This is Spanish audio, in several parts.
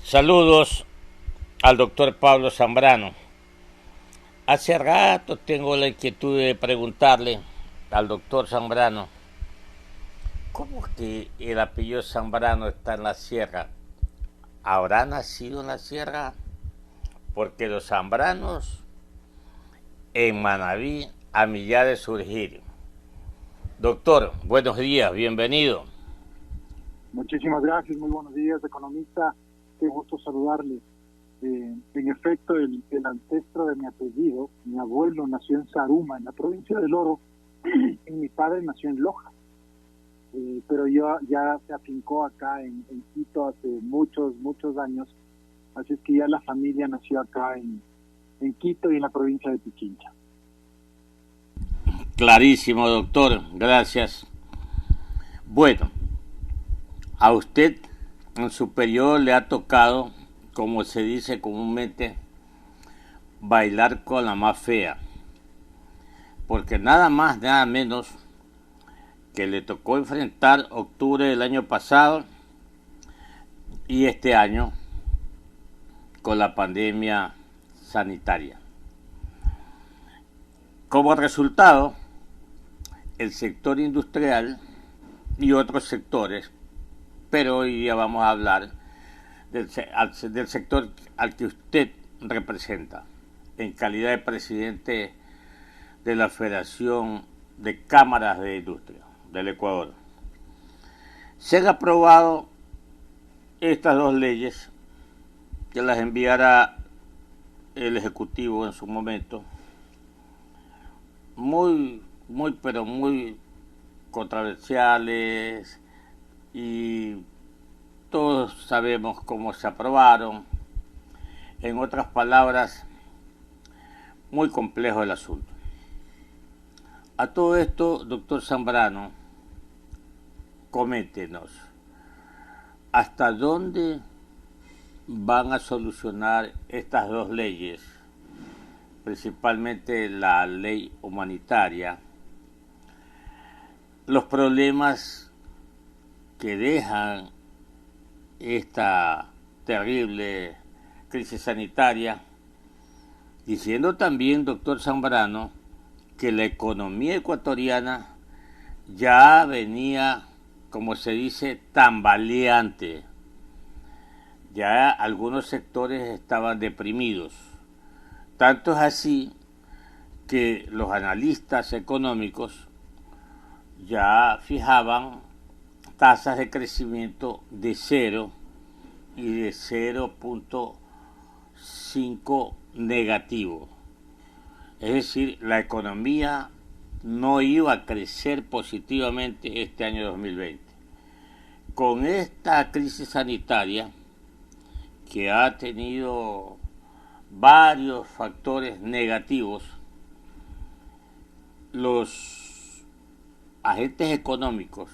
Saludos al doctor Pablo Zambrano. Hace rato tengo la inquietud de preguntarle al doctor Zambrano, ¿cómo es que el apellido Zambrano está en la sierra? ¿Habrá nacido en la sierra? Porque los zambranos en Manabí a millar de surgir. Doctor, buenos días, bienvenido. Muchísimas gracias, muy buenos días, economista. Qué gusto saludarle. En efecto, el ancestro de mi apellido, mi abuelo nació en Zaruma, en la provincia del Oro, y mi padre nació en Loja. Pero ya se afincó acá en Quito hace muchos años. Así es que ya la familia nació acá en Quito y en la provincia de Pichincha. Clarísimo, doctor, gracias. Bueno, a usted en su periodo le ha tocado, como se dice comúnmente, bailar con la más fea. Porque nada más, nada menos que le tocó enfrentar octubre del año pasado y este año con la pandemia sanitaria. Como resultado, el sector industrial y otros sectores, pero hoy día vamos a hablar del sector al que usted representa en calidad de presidente de la Federación de Cámaras de Industria del Ecuador. Se han aprobado estas dos leyes que las enviará el Ejecutivo en su momento, pero muy controversiales, y todos sabemos cómo se aprobaron. En otras palabras, muy complejo el asunto. A todo esto, doctor Zambrano, coméntenos, ¿hasta dónde van a solucionar estas dos leyes, principalmente la ley humanitaria, los problemas que dejan esta terrible crisis sanitaria, diciendo también, doctor Zambrano, que la economía ecuatoriana ya venía, como se dice, tambaleante? Ya algunos sectores estaban deprimidos. Tanto es así que los analistas económicos ya fijaban tasas de crecimiento de 0 y de 0,5 negativo. Es decir, la economía no iba a crecer positivamente este año 2020. Con esta crisis sanitaria, que ha tenido varios factores negativos, los agentes económicos,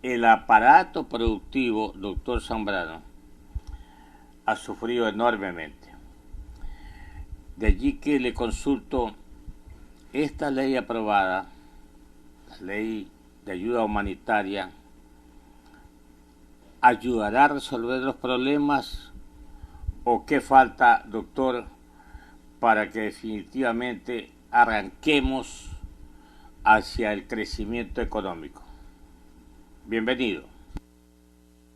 el aparato productivo, doctor Zambrano, ha sufrido enormemente. De allí que le consulto, esta ley aprobada, la ley de ayuda humanitaria, ¿ayudará a resolver los problemas o qué falta, doctor, para que definitivamente arranquemos hacia el crecimiento económico? Bienvenido.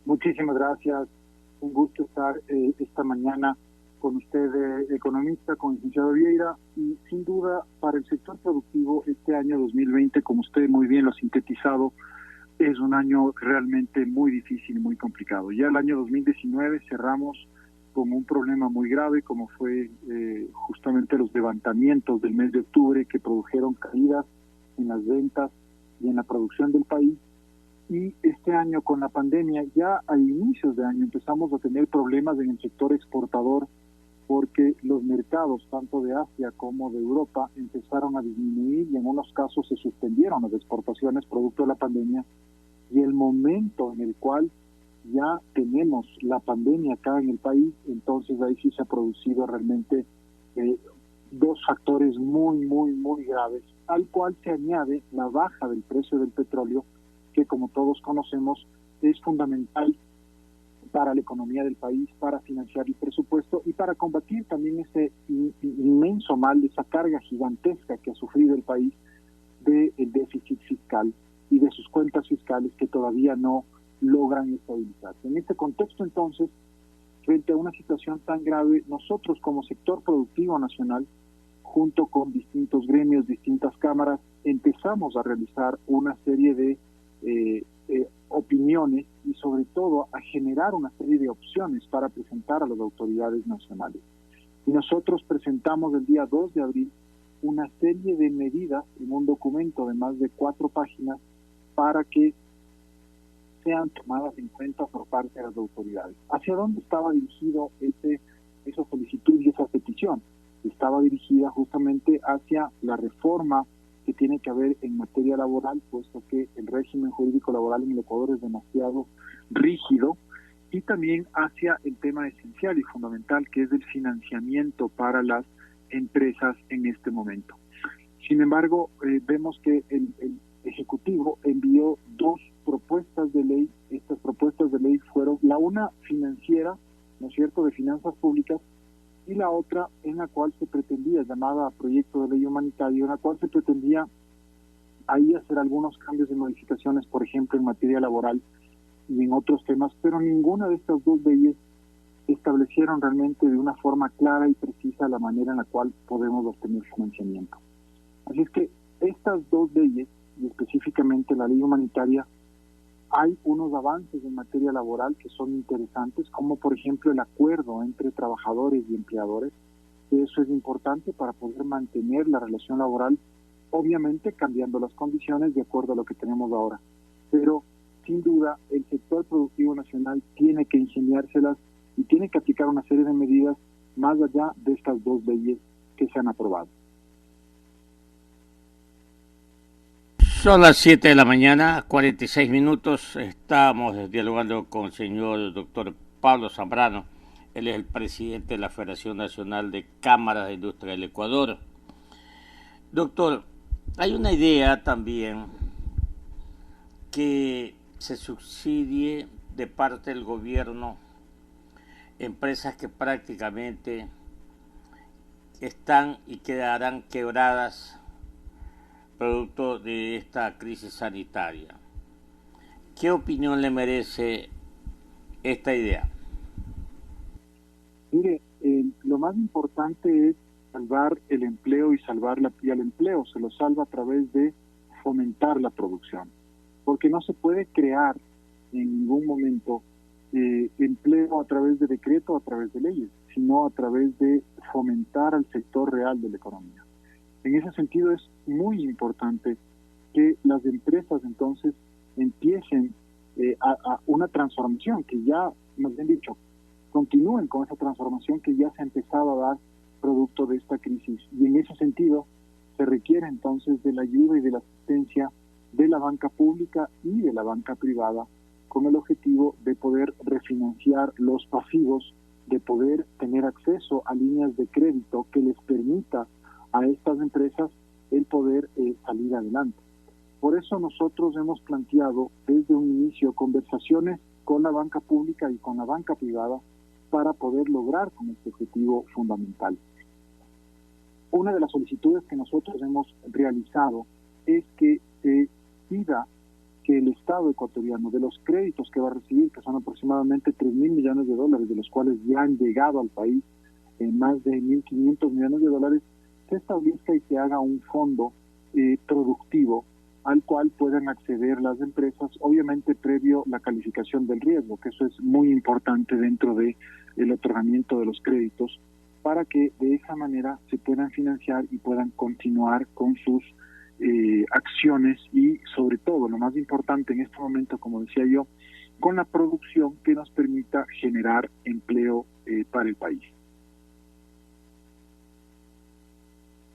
Muchísimas gracias. Un gusto estar esta mañana con usted, economista, con el licenciado Vieira, y sin duda para el sector productivo este año 2020, como usted muy bien lo ha sintetizado, es un año realmente muy difícil y muy complicado. Ya el año 2019 cerramos con un problema muy grave, como fue justamente los levantamientos del mes de octubre que produjeron caídas en las ventas y en la producción del país. Y este año con la pandemia, ya a inicios de año empezamos a tener problemas en el sector exportador, porque los mercados, tanto de Asia como de Europa, empezaron a disminuir y en unos casos se suspendieron las exportaciones producto de la pandemia. Y el momento en el cual ya tenemos la pandemia acá en el país, entonces ahí sí se ha producido realmente dos factores muy graves, al cual se añade la baja del precio del petróleo, que como todos conocemos es fundamental para la economía del país, para financiar el presupuesto y para combatir también ese inmenso mal, esa carga gigantesca que ha sufrido el país del déficit fiscal y de sus cuentas fiscales que todavía no logran estabilizarse. En este contexto, entonces, frente a una situación tan grave, nosotros como sector productivo nacional, junto con distintos gremios, distintas cámaras, empezamos a realizar una serie de opiniones y sobre todo a generar una serie de opciones para presentar a las autoridades nacionales. Y nosotros presentamos el día 2 de abril una serie de medidas en un documento de más de 4 páginas para que sean tomadas en cuenta por parte de las autoridades. ¿Hacia dónde estaba dirigido esa solicitud y esa petición? Estaba dirigida justamente hacia la reforma que tiene que haber en materia laboral, puesto que el régimen jurídico laboral en el Ecuador es demasiado rígido, y también hacia el tema esencial y fundamental, que es el financiamiento para las empresas en este momento. Sin embargo, vemos que el Ejecutivo envió 2 propuestas de ley. Estas propuestas de ley fueron la una financiera, ¿no es cierto?, de finanzas públicas, y la otra en la cual se pretendía, llamada proyecto de ley humanitario, en la cual se pretendía ahí hacer algunos cambios y modificaciones, por ejemplo, en materia laboral y en otros temas, pero ninguna de estas 2 leyes establecieron realmente de una forma clara y precisa la manera en la cual podemos obtener financiamiento. Así es que estas 2 leyes, y específicamente la ley humanitaria, hay unos avances en materia laboral que son interesantes, como por ejemplo el acuerdo entre trabajadores y empleadores. Eso es importante para poder mantener la relación laboral, obviamente cambiando las condiciones de acuerdo a lo que tenemos ahora. Pero sin duda el sector productivo nacional tiene que ingeniárselas y tiene que aplicar una serie de medidas más allá de estas 2 leyes que se han aprobado. Son las 7 de la mañana, 46 minutos. Estamos dialogando con el señor doctor Pablo Zambrano. Él es el presidente de la Federación Nacional de Cámaras de Industria del Ecuador. Doctor, hay una idea también que se subsidie de parte del gobierno empresas que prácticamente están y quedarán quebradas producto de esta crisis sanitaria. ¿Qué opinión le merece esta idea? Mire, lo más importante es salvar el empleo y al empleo se lo salva a través de fomentar la producción, porque no se puede crear en ningún momento empleo a través de decreto o a través de leyes, sino a través de fomentar al sector real de la economía. En ese sentido es muy importante que las empresas entonces empiecen a una transformación, que ya, más bien dicho, continúen con esa transformación que ya se ha empezado a dar producto de esta crisis. Y en ese sentido se requiere entonces de la ayuda y de la asistencia de la banca pública y de la banca privada, con el objetivo de poder refinanciar los pasivos, de poder tener acceso a líneas de crédito que les permita a estas empresas el poder salir adelante. Por eso nosotros hemos planteado desde un inicio conversaciones con la banca pública y con la banca privada para poder lograr con este objetivo fundamental. Una de las solicitudes que nosotros hemos realizado es que se pida que el Estado ecuatoriano, de los créditos que va a recibir, que son aproximadamente 3.000 millones de dólares, de los cuales ya han llegado al país más de 1.500 millones de dólares, se establezca y se haga un fondo productivo al cual puedan acceder las empresas, obviamente previo la calificación del riesgo, que eso es muy importante dentro del otorgamiento de los créditos, para que de esa manera se puedan financiar y puedan continuar con sus acciones y sobre todo, lo más importante en este momento, como decía yo, con la producción que nos permita generar empleo para el país.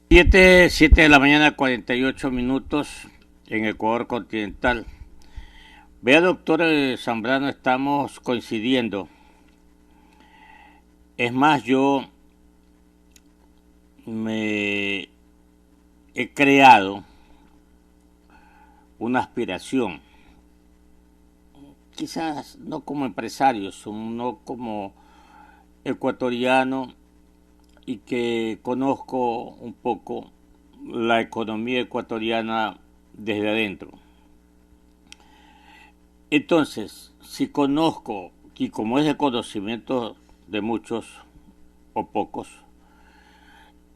7 de la mañana, 48 minutos en Ecuador continental. Vea, doctor Zambrano, estamos coincidiendo. Es más, yo me he creado una aspiración. quizás no como empresario, sino como ecuatoriano y que conozco un poco la economía ecuatoriana desde adentro. Entonces, si conozco, y como es de conocimiento de muchos o pocos,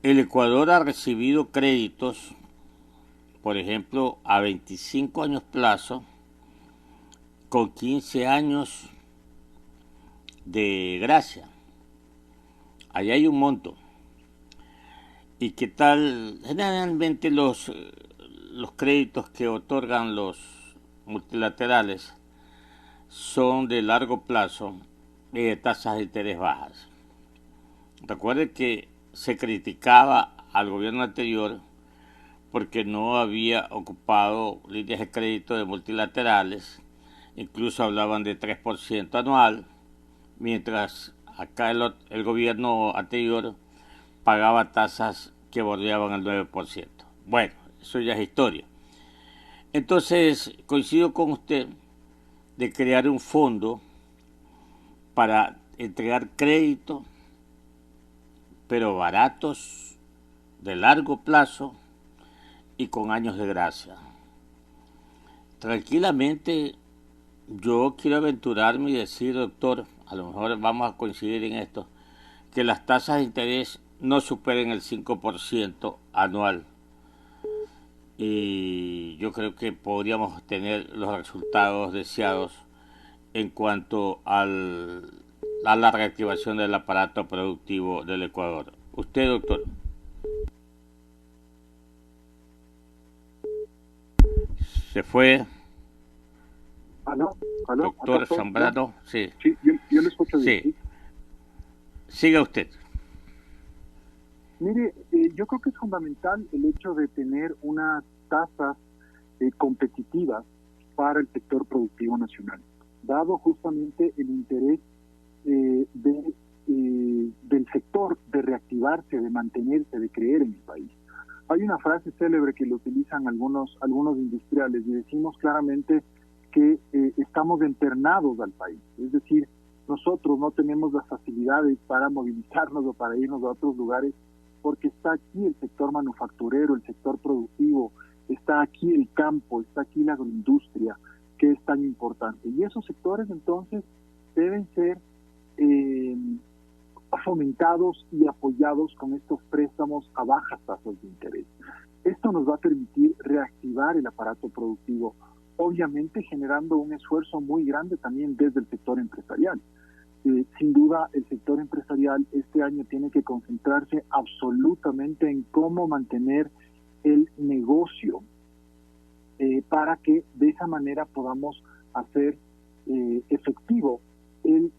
el Ecuador ha recibido créditos, por ejemplo, a 25 años plazo, con 15 años de gracia. Ahí hay un monto. ¿Y qué tal? Generalmente los créditos que otorgan los multilaterales son de largo plazo y de tasas de interés bajas. Recuerde que se criticaba al gobierno anterior porque no había ocupado líneas de crédito de multilaterales, incluso hablaban de 3% anual, mientras acá el gobierno anterior pagaba tasas que bordeaban el 9%. Bueno, eso ya es historia. Entonces, coincido con usted de crear un fondo para entregar crédito, pero baratos, de largo plazo y con años de gracia. Tranquilamente, yo quiero aventurarme y decir, doctor, a lo mejor vamos a coincidir en esto, que las tasas de interés no superen el 5% anual. Y yo creo que podríamos tener los resultados deseados en cuanto a la reactivación del aparato productivo del Ecuador. Usted, doctor. Se fue. ¿Aló? Doctor Zambrano, sí. Sí, yo le escucho bien. Sí. Siga usted. Mire, yo creo que es fundamental el hecho de tener unas tasas competitivas para el sector productivo nacional, dado justamente el interés del sector de reactivarse, de mantenerse, de creer en el país. Hay una frase célebre que lo utilizan algunos industriales y decimos claramente que estamos internados al país, es decir, nosotros no tenemos las facilidades para movilizarnos o para irnos a otros lugares porque está aquí el sector manufacturero, el sector productivo, está aquí el campo, está aquí la agroindustria, que es tan importante. Y esos sectores entonces deben ser fomentados y apoyados con estos préstamos a bajas tasas de interés. Esto nos va a permitir reactivar el aparato productivo, obviamente generando un esfuerzo muy grande también desde el sector empresarial. Sin duda, el sector empresarial este año tiene que concentrarse absolutamente en cómo mantener el negocio para que de esa manera podamos hacer efectivo el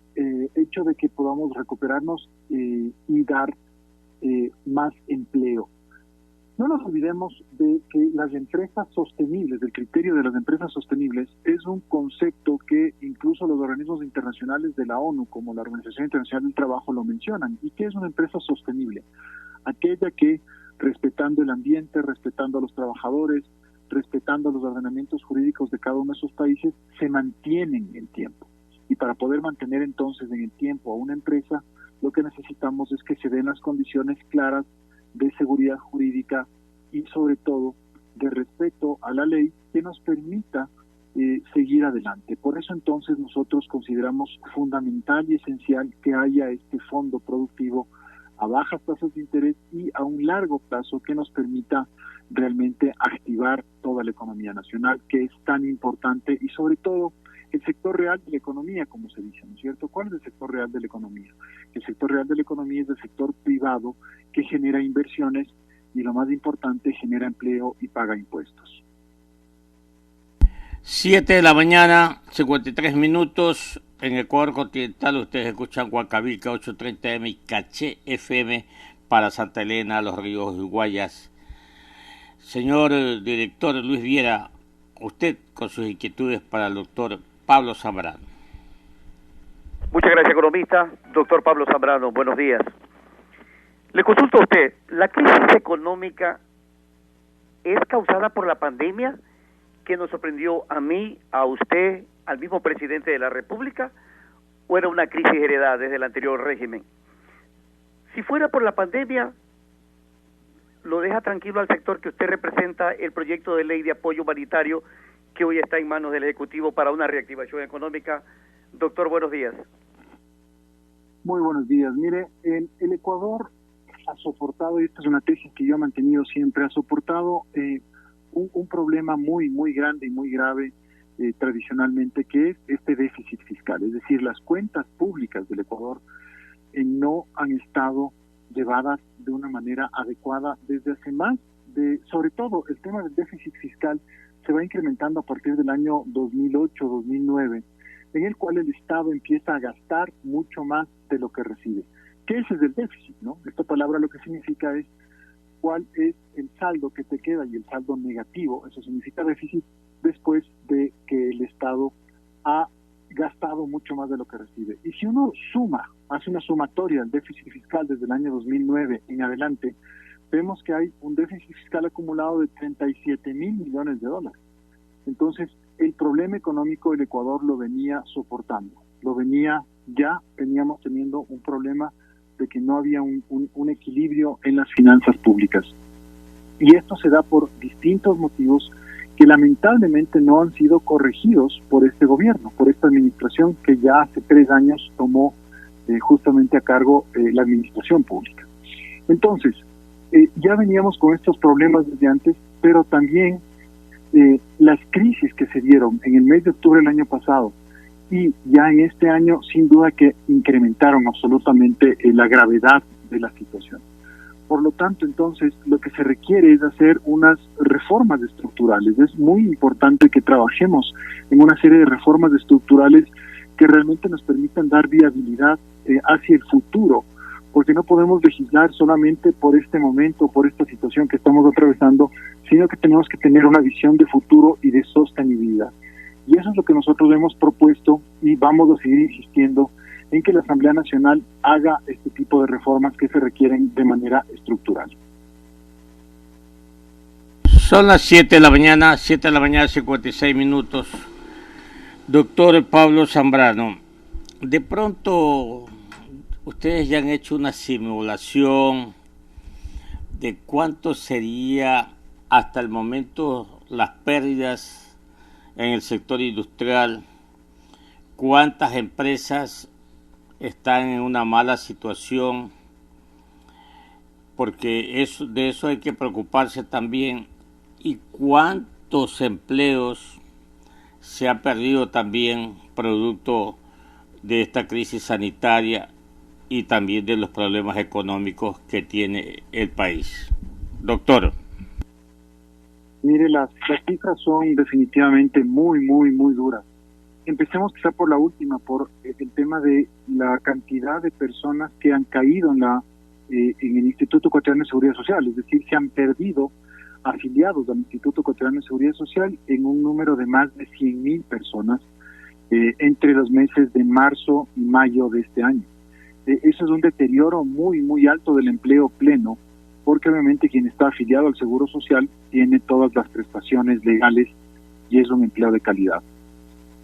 hecho de que podamos recuperarnos y dar más empleo. No nos olvidemos de que las empresas sostenibles, del criterio de las empresas sostenibles, es un concepto que incluso los organismos internacionales de la ONU, como la Organización Internacional del Trabajo, lo mencionan. ¿Y qué es una empresa sostenible? Aquella que, respetando el ambiente, respetando a los trabajadores, respetando los ordenamientos jurídicos de cada uno de esos países, se mantiene en el tiempo. Y para poder mantener entonces en el tiempo a una empresa, lo que necesitamos es que se den las condiciones claras de seguridad jurídica y sobre todo de respeto a la ley que nos permita seguir adelante. Por eso entonces nosotros consideramos fundamental y esencial que haya este fondo productivo a bajas tasas de interés y a un largo plazo que nos permita realmente activar toda la economía nacional, que es tan importante, y sobre todo el sector real de la economía, como se dice, ¿no es cierto? ¿Cuál es el sector real de la economía? El sector real de la economía es el sector privado que genera inversiones y, lo más importante, genera empleo y paga impuestos. 7 de la mañana, 53 minutos. En Ecuador continental ustedes escuchan Huancavelica 830M y Caché FM para Santa Elena, Los Ríos y Guayas. Señor director Luis Viera, usted con sus inquietudes para el doctor Pablo Zambrano. Muchas gracias, economista. Doctor Pablo Zambrano, buenos días. Le consulto a usted, ¿la crisis económica es causada por la pandemia que nos sorprendió a mí, a usted, al mismo presidente de la República o era una crisis heredada desde el anterior régimen? Si fuera por la pandemia, ¿lo deja tranquilo al sector que usted representa el proyecto de ley de apoyo humanitario que hoy está en manos del Ejecutivo para una reactivación económica? Doctor, buenos días. Muy buenos días. Mire, el Ecuador ha soportado, y esta es una tesis que yo he mantenido siempre, ha soportado un problema muy grande y muy grave tradicionalmente, que es este déficit fiscal. Es decir, las cuentas públicas del Ecuador no han estado llevadas de una manera adecuada desde hace más sobre todo el tema del déficit fiscal se va incrementando a partir del año 2008-2009, en el cual el Estado empieza a gastar mucho más de lo que recibe. ¿Qué es el déficit, no? Esta palabra lo que significa es cuál es el saldo que te queda, y el saldo negativo, eso significa déficit, después de que el Estado ha gastado mucho más de lo que recibe. Y si uno hace una sumatoria del déficit fiscal desde el año 2009 en adelante, vemos que hay un déficit fiscal acumulado de 37 mil millones de dólares. Entonces, el problema económico del Ecuador lo venía soportando, veníamos teniendo un problema de que no había un equilibrio en las finanzas públicas. Y esto se da por distintos motivos que lamentablemente no han sido corregidos por este gobierno, por esta administración que ya hace 3 años tomó justamente a cargo la administración pública. Entonces, ya veníamos con estos problemas desde antes, pero también las crisis que se dieron en el mes de octubre del año pasado y ya en este año, sin duda que incrementaron absolutamente la gravedad de la situación. Por lo tanto, entonces, lo que se requiere es hacer unas reformas estructurales. Es muy importante que trabajemos en una serie de reformas estructurales que realmente nos permitan dar viabilidad hacia el futuro, porque no podemos legislar solamente por este momento, por esta situación que estamos atravesando, sino que tenemos que tener una visión de futuro y de sostenibilidad. Y eso es lo que nosotros hemos propuesto y vamos a seguir insistiendo en que la Asamblea Nacional haga este tipo de reformas que se requieren de manera estructural. Son las 7 de la mañana, 56 minutos. Doctor Pablo Zambrano, de pronto ustedes ya han hecho una simulación de cuánto sería hasta el momento las pérdidas en el sector industrial, cuántas empresas están en una mala situación, porque de eso hay que preocuparse también, y cuántos empleos se ha perdido también producto de esta crisis sanitaria y también de los problemas económicos que tiene el país. Doctor. Mire, las cifras son definitivamente muy duras. Empecemos quizá por la última, por el tema de la cantidad de personas que han caído en el Instituto Ecuatoriano de Seguridad Social, es decir, se han perdido afiliados al Instituto Ecuatoriano de Seguridad Social en un número de más de 100.000 personas entre los meses de marzo y mayo de este año. Eso es un deterioro muy alto del empleo pleno, porque obviamente quien está afiliado al Seguro Social tiene todas las prestaciones legales y es un empleo de calidad.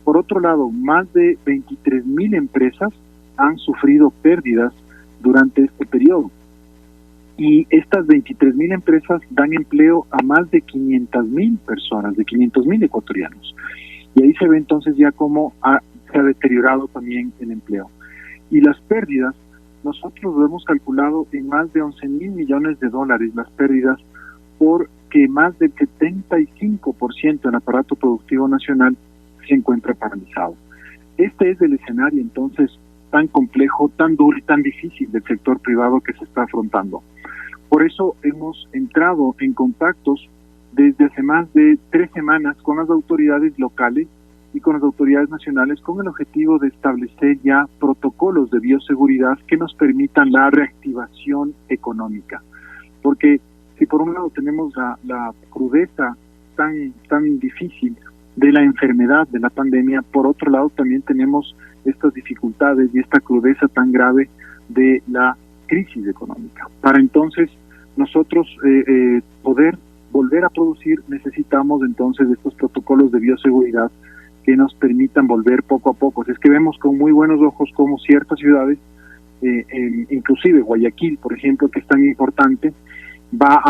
Por otro lado, más de 23.000 empresas han sufrido pérdidas durante este periodo. Y estas 23.000 empresas dan empleo a más de 500.000 personas, de 500.000 ecuatorianos. Y ahí se ve entonces ya cómo se ha deteriorado también el empleo. Y las pérdidas, nosotros lo hemos calculado en más de 11.000 millones de dólares, las pérdidas, porque más del 75% del aparato productivo nacional se encuentra paralizado. Este es el escenario entonces tan complejo, tan duro y tan difícil del sector privado que se está afrontando. Por eso hemos entrado en contactos desde hace más de 3 semanas con las autoridades locales y con las autoridades nacionales con el objetivo de establecer ya protocolos de bioseguridad que nos permitan la reactivación económica. Porque si por un lado tenemos la crudeza tan difícil de la enfermedad, de la pandemia, por otro lado también tenemos estas dificultades y esta crudeza tan grave de la crisis económica. Para entonces nosotros poder volver a producir, necesitamos entonces estos protocolos de bioseguridad que nos permitan volver poco a poco. Es que vemos con muy buenos ojos cómo ciertas ciudades, inclusive Guayaquil, por ejemplo, que es tan importante, va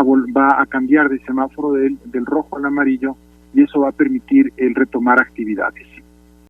a cambiar de semáforo del rojo al amarillo, y eso va a permitir el retomar actividades.